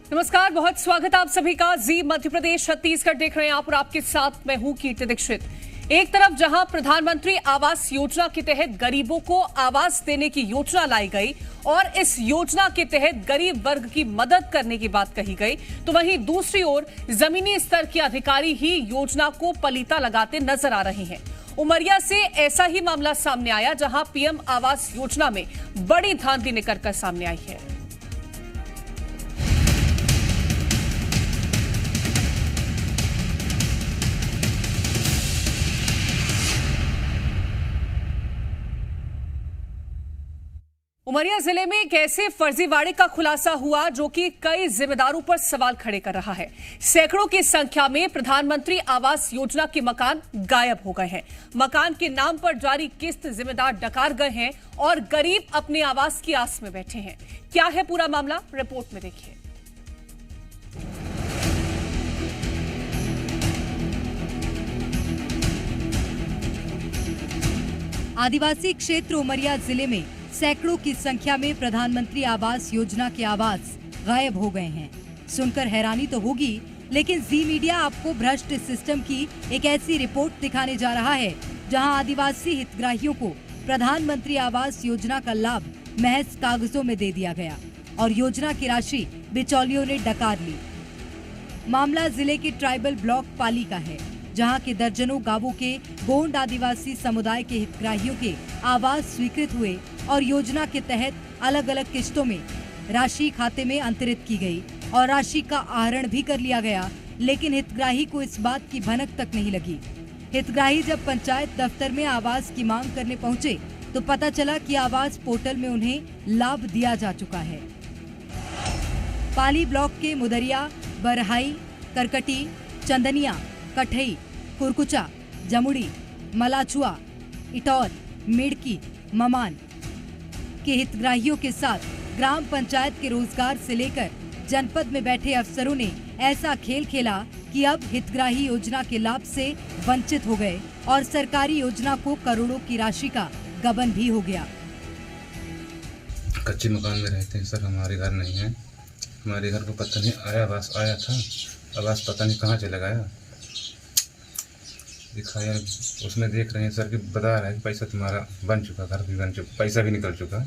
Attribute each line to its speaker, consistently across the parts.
Speaker 1: नमस्कार, बहुत स्वागत आप सभी का। जी मध्य प्रदेश छत्तीसगढ़ देख रहे हैं आप और आपके साथ मैं हूं कीर्ति दीक्षित। एक तरफ जहां प्रधानमंत्री आवास योजना के तहत गरीबों को आवास देने की योजना लाई गई और इस योजना के तहत गरीब वर्ग की मदद करने की बात कही गई, तो वहीं दूसरी ओर जमीनी स्तर के अधिकारी ही योजना को पलीता लगाते नजर आ रहे हैं। उमरिया से ऐसा ही मामला सामने आया जहां पीएम आवास योजना में बड़ी धांधली निकलकर सामने आई है। उमरिया जिले में एक ऐसे फर्जीवाड़े का खुलासा हुआ जो कि कई जिम्मेदारों पर सवाल खड़े कर रहा है। सैकड़ों की संख्या में प्रधानमंत्री आवास योजना के मकान गायब हो गए हैं। मकान के नाम पर जारी किस्त जिम्मेदार डकार गए हैं और गरीब अपने आवास की आस में बैठे हैं। क्या है पूरा मामला, रिपोर्ट में देखिए।
Speaker 2: आदिवासी क्षेत्र उमरिया जिले में सैकड़ों की संख्या में प्रधानमंत्री आवास योजना के आवास गायब हो गए हैं। सुनकर हैरानी तो होगी, लेकिन जी मीडिया आपको भ्रष्ट सिस्टम की एक ऐसी रिपोर्ट दिखाने जा रहा है जहां आदिवासी हितग्राहियों को प्रधानमंत्री आवास योजना का लाभ महज कागजों में दे दिया गया और योजना की राशि बिचौलियों ने डकार ली। मामला जिले के ट्राइबल ब्लॉक पाली का है, जहां के दर्जनों गांवों के गोंड आदिवासी समुदाय के हितग्राहियों के आवास स्वीकृत हुए और योजना के तहत अलग अलग किस्तों में राशि खाते में अंतरित की गई और राशि का आहरण भी कर लिया गया, लेकिन हितग्राही को इस बात की भनक तक नहीं लगी। हितग्राही जब पंचायत दफ्तर में आवास की मांग करने पहुंचे तो पता चला कि आवास पोर्टल में उन्हें लाभ दिया जा चुका है। पाली ब्लॉक के मुदरिया, बरहाई, करकटी, चंदनिया, कठई, कुरकुचा, जमुड़ी, मलाचुआ, इटौर, मिड़की, ममान के हितग्राहियों के साथ ग्राम पंचायत के रोजगार से लेकर जनपद में बैठे अफसरों ने ऐसा खेल खेला कि अब हितग्राही योजना के लाभ से वंचित हो गए और सरकारी योजना को करोड़ों की राशि का गबन भी हो गया।
Speaker 3: कच्चे मकान में रहते हैं सर, हमारे घर नहीं है। हमारे घर को पता नहीं आवास आया था, आवास पता नहीं कहाँ चला गया। दिखाया उसमें देख रहे हैं सर कि बता रहा है कि पैसा तुम्हारा बन चुका, घर भी बन चुका, पैसा भी निकल चुका,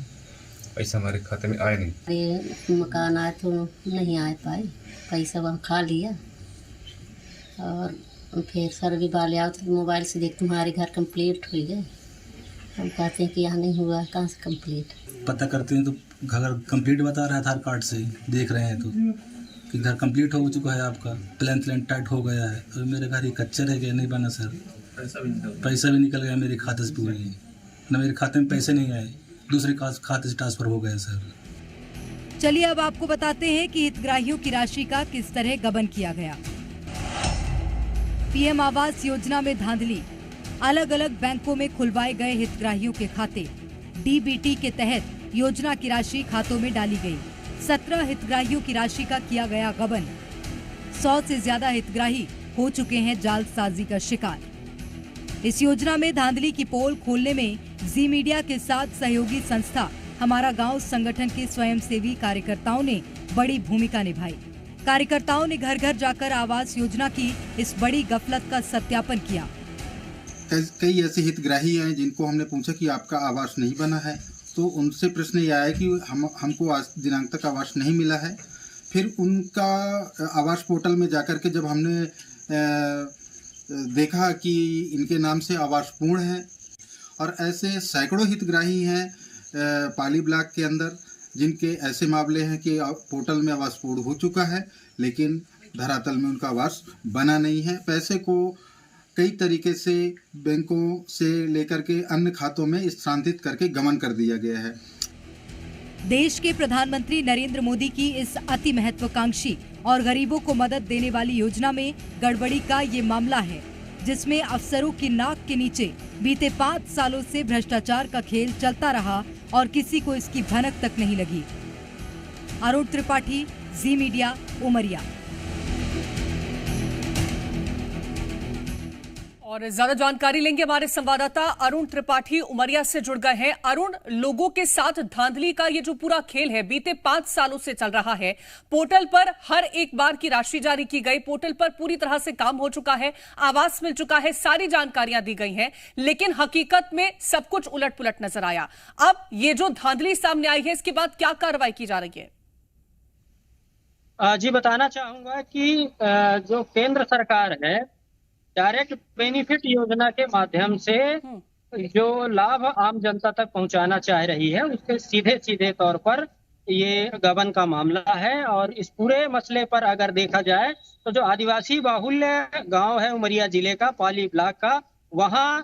Speaker 3: पैसा हमारे खाते में आए नहीं।
Speaker 4: ये मकान आए तो नहीं आए पाए, पैसा वहाँ खा लिया और फिर सर भी वाले आओ तो मोबाइल से देख तुम्हारे घर कंप्लीट हो गए। हम कहते हैं कि यहाँ नहीं हुआ, कहाँ से कंप्लीट।
Speaker 5: पता करते हैं तो घर कंप्लीट बता रहा है, आधार कार्ड से देख रहे हैं तो कि घर कंप्लीट हो चुका है, आपका प्लान टाइट हो गया है। तो मेरे घर ये कच्चा रह गया, नहीं बना सर। पैसा भी निकल गया मेरे खाते से पूरी, न मेरे खाते में पैसे नहीं आए, दूसरे खाते से ट्रांसफर हो गया सर।
Speaker 2: चलिए अब आपको बताते हैं कि हितग्राहियों की राशि का किस तरह गबन किया गया। पीएम आवास योजना में धांधली, अलग अलग बैंकों में खुलवाए गए हितग्राहियों के खाते। डीबीटी के तहत योजना की राशि खातों में डाली गई। 17 हितग्राहियों की राशि का किया गया गबन। 100 से ज्यादा हितग्राही हो चुके हैं जालसाजी का शिकार। इस योजना में धांधली की पोल खोलने में जी मीडिया के साथ सहयोगी संस्था हमारा गांव संगठन के स्वयंसेवी कार्यकर्ताओं ने बड़ी भूमिका निभाई। कार्यकर्ताओं ने घर घर जाकर आवास योजना की इस बड़ी गफलत का सत्यापन किया।
Speaker 6: कई ऐसे हितग्राही हैं जिनको हमने पूछा कि आपका आवास नहीं बना है, तो उनसे प्रश्न ये आया कि हमको आज दिनांक तक आवास नहीं मिला है। फिर उनका आवास पोर्टल में जाकर के जब हमने देखा कि इनके नाम से आवास पूर्ण है, और ऐसे सैकड़ों हितग्राही हैं पाली ब्लॉक के अंदर जिनके ऐसे मामले हैं कि पोर्टल में आवास पूर्ण हो चुका है, लेकिन धरातल में उनका आवास बना नहीं है। पैसे को कई तरीके से बैंकों से लेकर के अन्य खातों में स्थानांतरित करके गमन कर दिया गया है।
Speaker 2: देश के प्रधानमंत्री नरेंद्र मोदी की इस अति महत्वाकांक्षी और गरीबों को मदद देने वाली योजना में गड़बड़ी का ये मामला है, जिसमें अफसरों की नाक के नीचे बीते 5 सालों से भ्रष्टाचार का खेल चलता रहा और किसी को इसकी भनक तक नहीं लगी। अरुण त्रिपाठी, जी मीडिया, उमरिया।
Speaker 1: और ज्यादा जानकारी लेंगे हमारे संवाददाता अरुण त्रिपाठी उमरिया से जुड़ गए हैं। अरुण, लोगों के साथ धांधली का ये जो पूरा खेल है बीते 5 सालों से चल रहा है। पोर्टल पर हर एक बार की राशि जारी की गई, पोर्टल पर पूरी तरह से काम हो चुका है, आवास मिल चुका है, सारी जानकारियां दी गई हैं, लेकिन हकीकत में सब कुछ उलट पुलट नजर आया। अब ये जो धांधली सामने आई है, इसके बाद क्या कार्रवाई की जा रही है?
Speaker 7: जी बताना चाहूंगा कि जो केंद्र सरकार है डायरेक्ट बेनिफिट योजना के माध्यम से जो लाभ आम जनता तक पहुंचाना चाह रही है उसके सीधे सीधे तौर पर ये गबन का मामला है। और इस पूरे मसले पर अगर देखा जाए तो जो आदिवासी बाहुल्य गांव है उमरिया जिले का पाली ब्लॉक का, वहां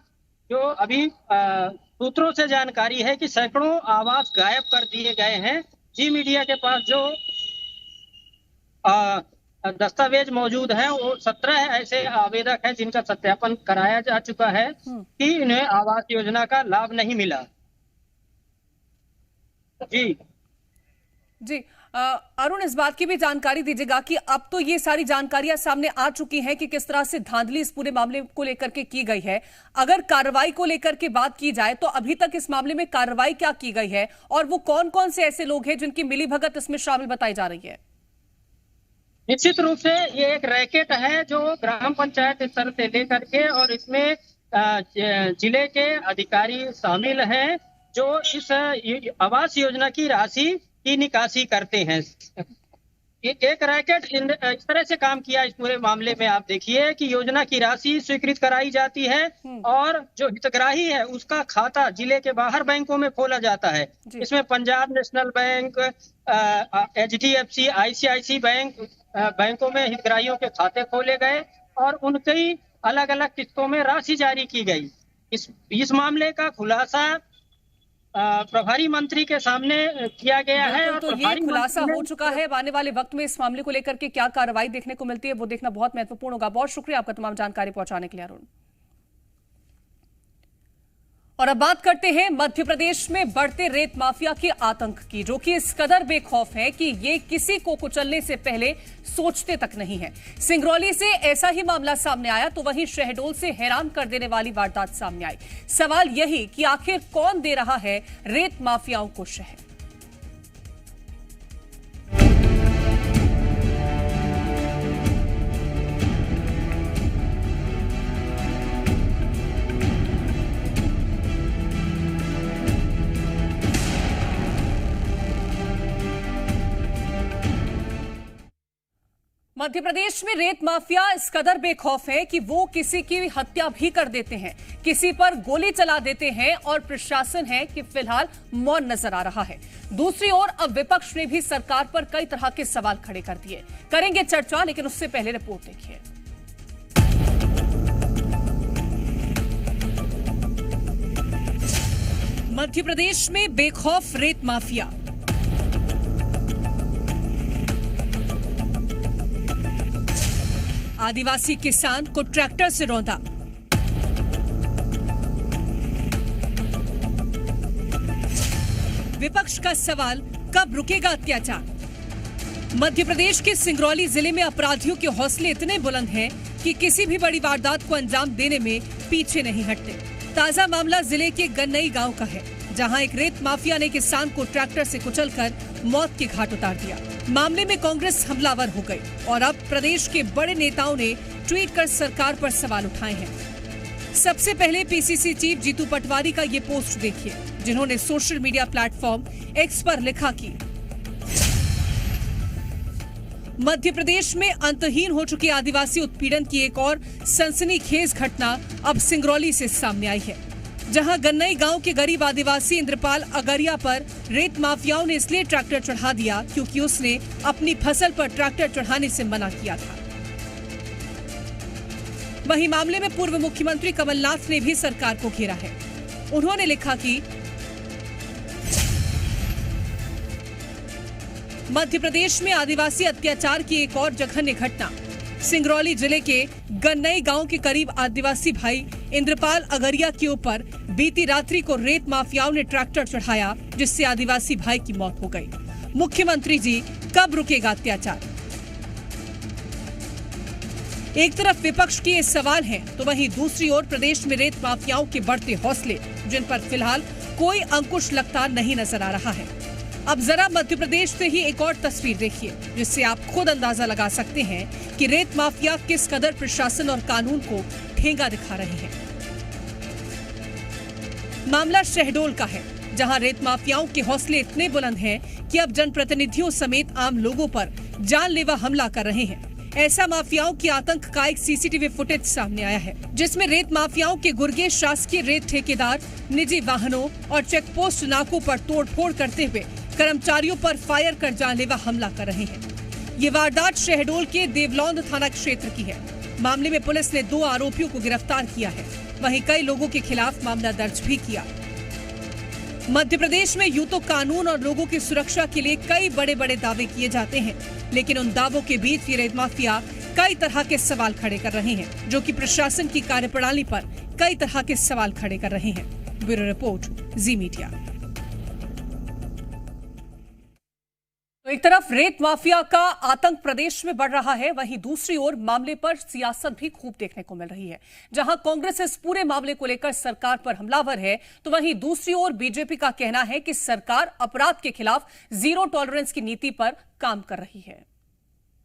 Speaker 7: जो अभी सूत्रों से जानकारी है कि सैकड़ों आवास गायब कर दिए गए हैं। जी मीडिया के पास जो दस्तावेज मौजूद हैं वो 17 ऐसे आवेदक हैं जिनका सत्यापन कराया जा चुका है कि इन्हें आवास योजना का लाभ नहीं मिला। जी
Speaker 1: अरुण, इस बात की भी जानकारी दीजिएगा कि अब तो ये सारी जानकारियां सामने आ चुकी हैं कि किस तरह से धांधली इस पूरे मामले को लेकर के की गई है। अगर कार्रवाई को लेकर के बात की जाए तो अभी तक इस मामले में कार्रवाई क्या की गई है और वो कौन कौन से ऐसे लोग हैं जिनकी मिलीभगत इसमें शामिल बताई जा रही है?
Speaker 7: निश्चित रूप से ये एक रैकेट है जो ग्राम पंचायत स्तर से लेकर के, और इसमें जिले के अधिकारी शामिल हैं जो इस आवास योजना की राशि की निकासी करते हैं। एक रैकेट इस तरह से काम किया इस पूरे मामले में। आप देखिए कि योजना की राशि स्वीकृत कराई जाती है और जो हितग्राही है उसका खाता जिले के बाहर बैंकों में खोला जाता है। इसमें Punjab national bank, HDFC, ICICI बैंकों में हितग्राहियों के खाते खोले गए और उनकी अलग अलग किस्तों में राशि जारी की गई। इस मामले का खुलासा प्रभारी मंत्री के सामने किया गया है और
Speaker 1: तो ये खुलासा हो चुका है। आने वाले वक्त में इस मामले को लेकर के क्या कार्रवाई देखने को मिलती है वो देखना बहुत महत्वपूर्ण होगा। बहुत शुक्रिया आपका तमाम जानकारी पहुंचाने के लिए अरुण। और अब बात करते हैं मध्य प्रदेश में बढ़ते रेत माफिया के आतंक की, जो कि इस कदर बेखौफ है कि ये किसी को कुचलने से पहले सोचते तक नहीं है। सिंगरौली से ऐसा ही मामला सामने आया तो वहीं शहडोल से हैरान कर देने वाली वारदात सामने आई। सवाल यही कि आखिर कौन दे रहा है रेत माफियाओं को शहर? मध्य प्रदेश में रेत माफिया इस कदर बेखौफ है कि वो किसी की हत्या भी कर देते हैं, किसी पर गोली चला देते हैं और प्रशासन है कि फिलहाल मौन नजर आ रहा है। दूसरी ओर अब विपक्ष ने भी सरकार पर कई तरह के सवाल खड़े कर दिए। करेंगे चर्चा, लेकिन उससे पहले रिपोर्ट देखिए। मध्य प्रदेश में बेखौफ रेत माफिया। आदिवासी किसान को ट्रैक्टर से रौंदा। विपक्ष का सवाल, कब रुकेगा अत्याचार? मध्य प्रदेश के सिंगरौली जिले में अपराधियों के हौसले इतने बुलंद हैं कि किसी भी बड़ी वारदात को अंजाम देने में पीछे नहीं हटते। ताजा मामला जिले के गन्नई गांव का है, जहां एक रेत माफिया ने किसान को ट्रैक्टर से कुचलकर मौत के घाट उतार दिया। मामले में कांग्रेस हमलावर हो गई और अब प्रदेश के बड़े नेताओं ने ट्वीट कर सरकार पर सवाल उठाए हैं। सबसे पहले पीसीसी चीफ जीतू पटवारी का ये पोस्ट देखिए, जिन्होंने सोशल मीडिया प्लेटफॉर्म एक्स पर लिखा कि मध्य प्रदेश में अंतहीन हो चुकी आदिवासी उत्पीड़न की एक और सनसनीखेज घटना अब सिंगरौली से सामने आई है, जहां गन्नई गांव के गरीब आदिवासी इंद्रपाल अगरिया पर रेत माफियाओं ने इसलिए ट्रैक्टर चढ़ा दिया क्योंकि उसने अपनी फसल पर ट्रैक्टर चढ़ाने से मना किया था। वहीं मामले में पूर्व मुख्यमंत्री कमलनाथ ने भी सरकार को घेरा है। उन्होंने लिखा कि मध्य प्रदेश में आदिवासी अत्याचार की एक और जघन्य घटना। सिंगरौली जिले के गन्नई गांव के करीब आदिवासी भाई इंद्रपाल अगरिया के ऊपर बीती रात्रि को रेत माफियाओं ने ट्रैक्टर चढ़ाया, जिससे आदिवासी भाई की मौत हो गई। मुख्यमंत्री जी, कब रुकेगा अत्याचार? एक तरफ विपक्ष के ये सवाल हैं, तो वहीं दूसरी ओर प्रदेश में रेत माफियाओं के बढ़ते हौसले, जिन पर फिलहाल कोई अंकुश लगता नहीं नजर आ रहा है। अब जरा मध्य प्रदेश से ही एक और तस्वीर देखिए, जिससे आप खुद अंदाजा लगा सकते हैं कि रेत माफिया किस कदर प्रशासन और कानून को ठेंगा दिखा रहे हैं। मामला शहडोल का है, जहां रेत माफियाओं के हौसले इतने बुलंद हैं कि अब जनप्रतिनिधियों समेत आम लोगों पर जानलेवा हमला कर रहे हैं। ऐसा माफियाओं के आतंक का एक सीसीटीवी फुटेज सामने आया है, जिसमें रेत माफियाओं के गुर्गे शासकीय रेत ठेकेदार निजी वाहनों और चेकपोस्ट नाकों पर तोड़फोड़ करते हुए कर्मचारियों पर फायर कर जानलेवा हमला कर रहे हैं। ये वारदात शहडोल के देवलौंद थाना क्षेत्र की है। मामले में पुलिस ने 2 आरोपियों को गिरफ्तार किया है, वहीं कई लोगों के खिलाफ मामला दर्ज भी किया। मध्य प्रदेश में यूं तो कानून और लोगों की सुरक्षा के लिए कई बड़े बड़े दावे किए जाते हैं, लेकिन उन दावों के बीच ये रेत माफिया कई तरह के सवाल खड़े कर रहे हैं, जो कि प्रशासन की कार्यप्रणाली पर कई तरह के सवाल खड़े कर रहे हैं। ब्यूरो रिपोर्ट, जी मीडिया। तो एक तरफ रेत माफिया का आतंक प्रदेश में बढ़ रहा है, वहीं दूसरी ओर मामले पर सियासत भी खूब देखने को मिल रही है। जहां कांग्रेस इस पूरे मामले को लेकर सरकार पर हमलावर है, तो वहीं दूसरी ओर बीजेपी का कहना है कि सरकार अपराध के खिलाफ जीरो टॉलरेंस की नीति पर काम कर रही है।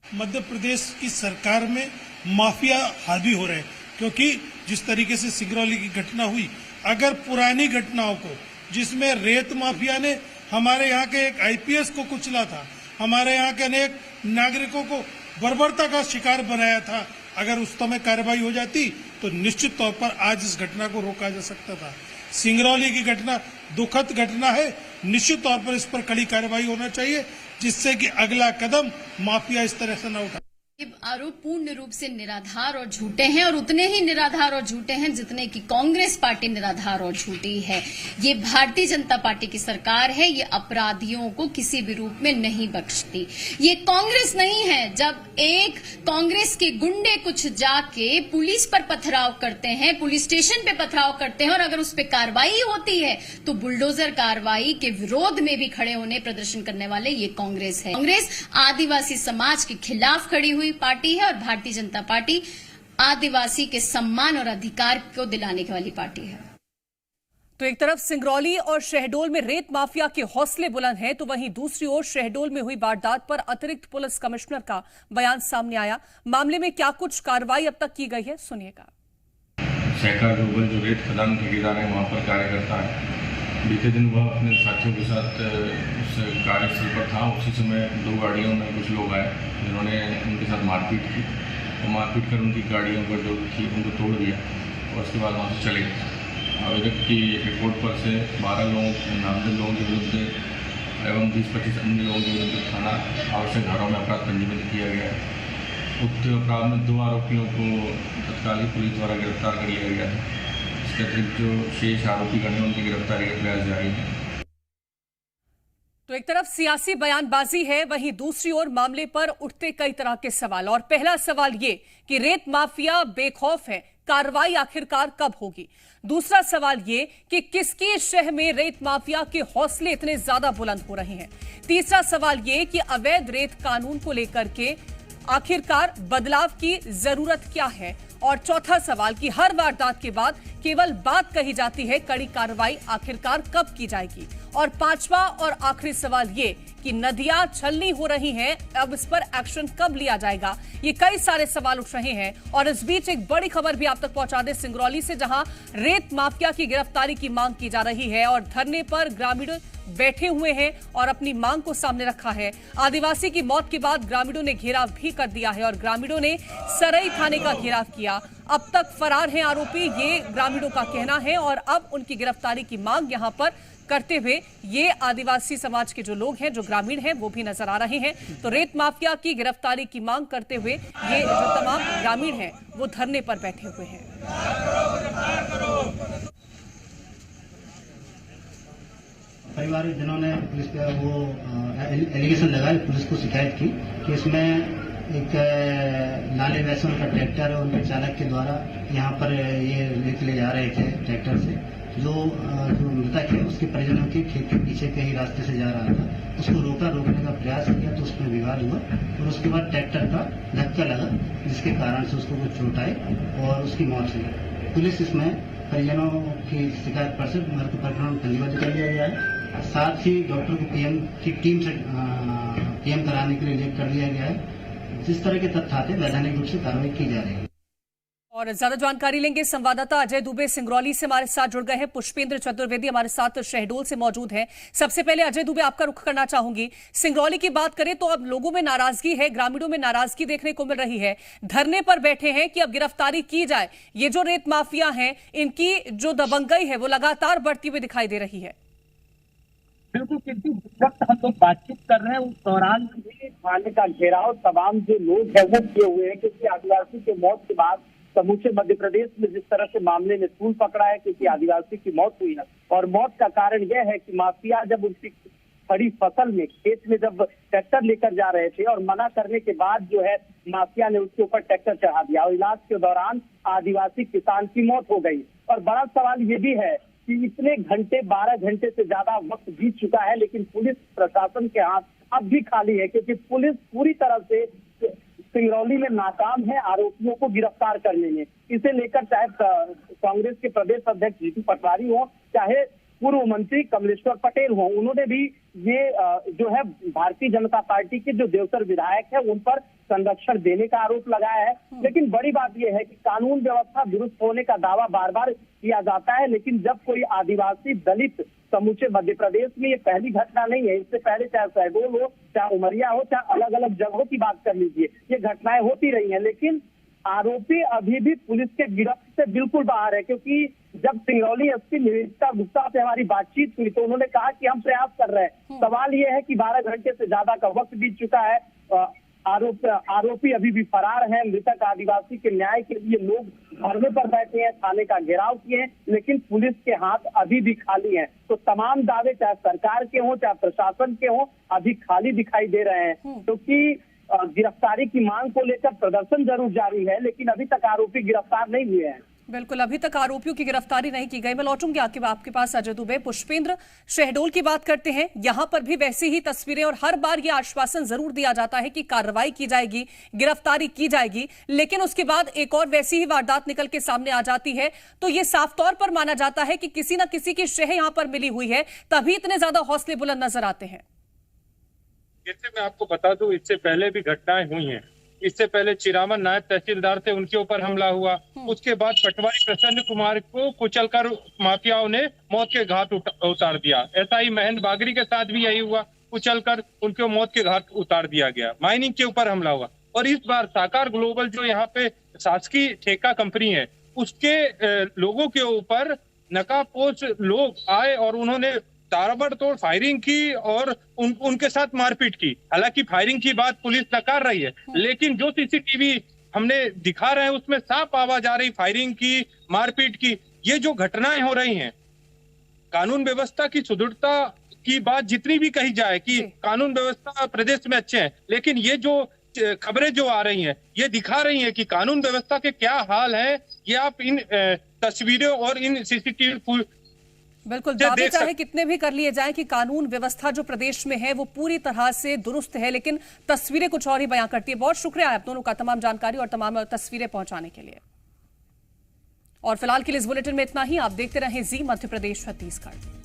Speaker 8: मध्य प्रदेश की सरकार में माफिया हावी हो रहे हैं, क्योंकि जिस तरीके से सिंगरौली की घटना हुई, अगर पुरानी घटनाओं को, जिसमें रेत माफिया ने हमारे यहाँ के एक आईपीएस को कुचला था, हमारे यहाँ के अनेक नागरिकों को बर्बरता का शिकार बनाया था, अगर उस समय कार्रवाई हो जाती तो निश्चित तौर पर आज इस घटना को रोका जा सकता था। सिंगरौली की घटना दुखद घटना है, निश्चित तौर पर इस पर कड़ी कार्रवाई होना चाहिए, जिससे कि अगला कदम माफिया इस तरह से न उठाए।
Speaker 9: आरोप पूर्ण रूप से निराधार और झूठे हैं, और उतने ही निराधार और झूठे हैं जितने की कांग्रेस पार्टी निराधार और झूठी है। ये भारतीय जनता पार्टी की सरकार है, ये अपराधियों को किसी भी रूप में नहीं बख्शती। ये कांग्रेस नहीं है। जब एक कांग्रेस के गुंडे कुछ जाके पुलिस पर पथराव करते हैं, पुलिस स्टेशन पे पथराव करते हैं, और अगर उस पर कार्रवाई होती है तो बुलडोजर कार्रवाई के विरोध में भी खड़े होने, प्रदर्शन करने वाले ये कांग्रेस है। कांग्रेस आदिवासी समाज के खिलाफ खड़ी हुई पार्टी है, और भारतीय जनता पार्टी आदिवासी के सम्मान और अधिकार को दिलाने वाली पार्टी है।
Speaker 1: तो एक तरफ सिंगरौली और शहडोल में रेत माफिया के हौसले बुलंद हैं, तो वहीं दूसरी ओर शहडोल में हुई वारदात पर अतिरिक्त पुलिस कमिश्नर का बयान सामने आया। मामले में क्या कुछ कार्रवाई अब तक की गई है, सुनिएगा।
Speaker 10: सैका ग्लोबल जो रेत खदान ठेकेदार है, वहाँ पर कार्य करता है। बीते दिन वह अपने साथियों के साथ उस कार्यस्थल पर था। उसी समय 2 गाड़ियों में कुछ लोग आए, जिन्होंने उनके साथ मारपीट की, और मारपीट कर उनकी गाड़ियों पर जो थी उनको तोड़ दिया, और उसके बाद वहाँ से चले गए। आवेदक की रिपोर्ट पर से 12 लोगों नामजद लोगों के विरुद्ध एवं 20-25 अन्य लोगों के विरुद्ध थाना आवश्यक धाराओं में अपराध पंजीबद्ध किया गया है। उक्त अपराध में 2 आरोपियों को तत्काल पुलिस द्वारा गिरफ्तार कर लिया गया है। इसके अतिरिक्त जो शेष आरोपी गण हैं, उनकी गिरफ्तारी का प्रयास जारी है।
Speaker 1: तो एक तरफ सियासी बयानबाजी है, वहीं दूसरी ओर मामले पर उठते कई तरह के सवाल। और पहला सवाल ये कि रेत माफिया बेखौफ है, कार्रवाई आखिरकार कब होगी। दूसरा सवाल ये कि किसकी शह में रेत माफिया के हौसले इतने ज्यादा बुलंद हो रहे हैं। तीसरा सवाल ये कि अवैध रेत कानून को लेकर के आखिरकार बदलाव की जरूरत क्या है। और चौथा सवाल कि हर वारदात के बाद केवल बात कही जाती है, कड़ी कार्रवाई आखिरकार कब की जाएगी। और पांचवा और आखिरी सवाल ये कि नदियां छलनी हो रही हैं, अब इस पर एक्शन कब लिया जाएगा। ये कई सारे सवाल उठ रहे हैं। और इस बीच एक बड़ी खबर भी आप तक पहुंचा दे सिंगरौली से, जहां रेत माफिया की गिरफ्तारी की मांग की जा रही है और धरने पर ग्रामीण बैठे हुए हैं और अपनी मांग को सामने रखा है। आदिवासी की मौत के बाद ग्रामीणों ने घेराव भी कर दिया है और ग्रामीणों ने सरई थाने का घेराव किया। अब तक फरार हैं आरोपी, ये ग्रामीणों का कहना है, और अब उनकी गिरफ्तारी की मांग यहां पर करते हुए ये आदिवासी समाज के जो लोग हैं, जो ग्रामीण हैं, वो भी नजर आ रहे हैं। तो रेत माफिया की गिरफ्तारी की मांग करते हुए ये जो तमाम ग्रामीण हैं वो धरने पर बैठे हुए हैं।
Speaker 11: परिवार जिन्होंने पुलिस पे वो एलिगेशन लगाया, पुलिस को शिकायत की कि इसमें एक लाले वैसन का ट्रैक्टर है, उनके चालक के द्वारा यहाँ पर ये रेत ले जा रहे थे ट्रैक्टर से, जो मृतक है उसके परिजनों के खेत के पीछे के ही रास्ते से जा रहा था, उसको रोकने का प्रयास किया तो उसमें विवाद हुआ और उसके बाद ट्रैक्टर का धक्का लगा, जिसके कारण से उसको कुछ चोट आई और उसकी मौत हुई। पुलिस इसमें परिजनों की शिकायत पर से मृत्यु प्रकरण पंजीबद्ध कर लिया गया है। साथ ही डॉक्टर को पीएम की टीम से पीएम कराने के लिए लिंक कर दिया गया है। जिस तरह के तथ्य आते वैधानिक रूप से कार्रवाई की जा रही है।
Speaker 1: और ज्यादा जानकारी लेंगे संवाददाता अजय दुबे सिंगरौली से हमारे साथ जुड़ गए हैं। पुष्पेंद्र चतुर्वेदी हमारे साथ शहडोल से मौजूद हैं। सबसे पहले अजय दुबे आपका रुख करना चाहूंगी, सिंगरौली की बात करें तो अब लोगों में नाराजगी है, ग्रामीणों में नाराजगी देखने को मिल रही है, धरने पर बैठे हैं कि अब गिरफ्तारी की जाए। ये जो रेत माफिया हैं इनकी जो दबंगई है वो लगातार बढ़ती हुई दिखाई दे रही है।
Speaker 12: बिल्कुल, क्योंकि जब हम लोग बातचीत कर रहे हैं उस दौरान भी थाने का घेराव तमाम जो लोग हैं वो किए हुए हैं, क्योंकि आदिवासी की मौत के बाद समूचे मध्य प्रदेश में जिस तरह से मामले ने तूल पकड़ा है, क्योंकि आदिवासी की मौत हुई है और मौत का कारण यह है कि माफिया जब उनकी खड़ी फसल में खेत में जब ट्रैक्टर लेकर जा रहे थे और मना करने के बाद जो है माफिया ने उसके ऊपर ट्रैक्टर चढ़ा दिया और इलाज के दौरान आदिवासी किसान की मौत हो गई। और बड़ा सवाल ये भी है कि इतने घंटे 12 घंटे से ज्यादा वक्त बीत चुका है, लेकिन पुलिस प्रशासन के हाथ अब भी खाली है, क्योंकि पुलिस पूरी तरह से सिंगरौली में नाकाम है आरोपियों को गिरफ्तार करने में। इसे लेकर चाहे कांग्रेस के प्रदेश अध्यक्ष जीतू पटवारी हो, चाहे पूर्व मंत्री कमलेश्वर पटेल हो, उन्होंने भी ये जो है भारतीय जनता पार्टी के जो देवसर विधायक है उन पर संरक्षण देने का आरोप लगाया है। लेकिन बड़ी बात यह है कि कानून व्यवस्था दुरुस्त होने का दावा बार बार किया जाता है, लेकिन जब कोई आदिवासी दलित समूचे मध्य प्रदेश में ये पहली घटना नहीं है। इससे पहले चाहे शहडोल हो, चाहे उमरिया हो, चाहे अलग अलग जगहों की बात कर लीजिए, ये घटनाएं होती रही हैं, लेकिन आरोपी अभी भी पुलिस के गिरफ्त से बिल्कुल बाहर है। क्योंकि जब सिंगरौली एसपी निवेदिता गुप्ता से हमारी बातचीत हुई तो उन्होंने कहा कि हम प्रयास कर रहे हैं। सवाल ये है कि 12 घंटे से ज्यादा का वक्त बीत चुका है, आरोपी अभी भी फरार हैं। मृतक आदिवासी के न्याय के लिए लोग धरने पर बैठे हैं, थाने का घेराव किए हैं, लेकिन पुलिस के हाथ अभी भी खाली हैं। तो तमाम दावे चाहे सरकार के हों चाहे प्रशासन के हों अभी खाली दिखाई दे रहे हैं, क्योंकि गिरफ्तारी की मांग को लेकर प्रदर्शन जरूर जारी है, लेकिन अभी तक आरोपी गिरफ्तार नहीं हुए हैं।
Speaker 1: बिल्कुल, अभी तक आरोपियों की गिरफ्तारी नहीं की गई। मैं लौटूंगी आपके पास अजय दुबे। पुष्पेंद्र, शहडोल की बात करते हैं, यहां पर भी वैसी ही तस्वीरें और हर बार ये आश्वासन जरूर दिया जाता है कि कार्रवाई की जाएगी, गिरफ्तारी की जाएगी, लेकिन उसके बाद एक और वैसी ही वारदात निकल के सामने आ जाती है। तो ये साफ तौर पर माना जाता है कि किसी न किसी की शह यहां पर मिली हुई है, तभी इतने ज्यादा हौसले बुलंद नजर आते हैं।
Speaker 13: जैसे मैं आपको बता दूं, इससे पहले भी घटनाएं हुई हैं। इससे पहले चिरामन नायब तहसीलदार थे, उनके ऊपर हमला हुआ। उसके बाद पटवारी प्रसन्न कुमार को कुचलकर माफियाओं ने मौत के घाट उतार दिया। ऐसा ही महेंद्र बागरी के साथ भी यही हुआ, कुचलकर उनको मौत के घाट उतार दिया गया। माइनिंग के ऊपर हमला हुआ और इस बार साकार ग्लोबल जो यहाँ पे शासकीय ठेका कंपनी है उसके लोगों के ऊपर नकाबपोश लोग आए और उन्होंने ताबड़तोड़ फायरिंग की और उनके साथ मारपीट की। हालांकि फायरिंग की बात पुलिस नकार रही है, लेकिन जो सीसीटीवी हमने दिखा रहे हैं उसमें साफ आवाज आ रही फायरिंग की, मारपीट की। ये जो घटनाएं हो रही हैं, कानून व्यवस्था की सुदृढ़ता की बात जितनी भी कही जाए कि कानून व्यवस्था प्रदेश में अच्छे हैं, लेकिन ये जो खबरें जो आ रही हैं ये दिखा रही हैं कि कानून व्यवस्था के क्या हाल है। ये आप इन तस्वीरों और इन सीसीटीवी
Speaker 1: बिल्कुल, दावे चाहे कितने भी कर लिए जाएं कि कानून व्यवस्था जो प्रदेश में है वो पूरी तरह से दुरुस्त है, लेकिन तस्वीरें कुछ और ही बयां करती है। बहुत शुक्रिया आप दोनों का तमाम जानकारी और तमाम तस्वीरें पहुंचाने के लिए। और फिलहाल के लिए इस बुलेटिन में इतना ही। आप देखते रहें जी मध्य प्रदेश छत्तीसगढ़।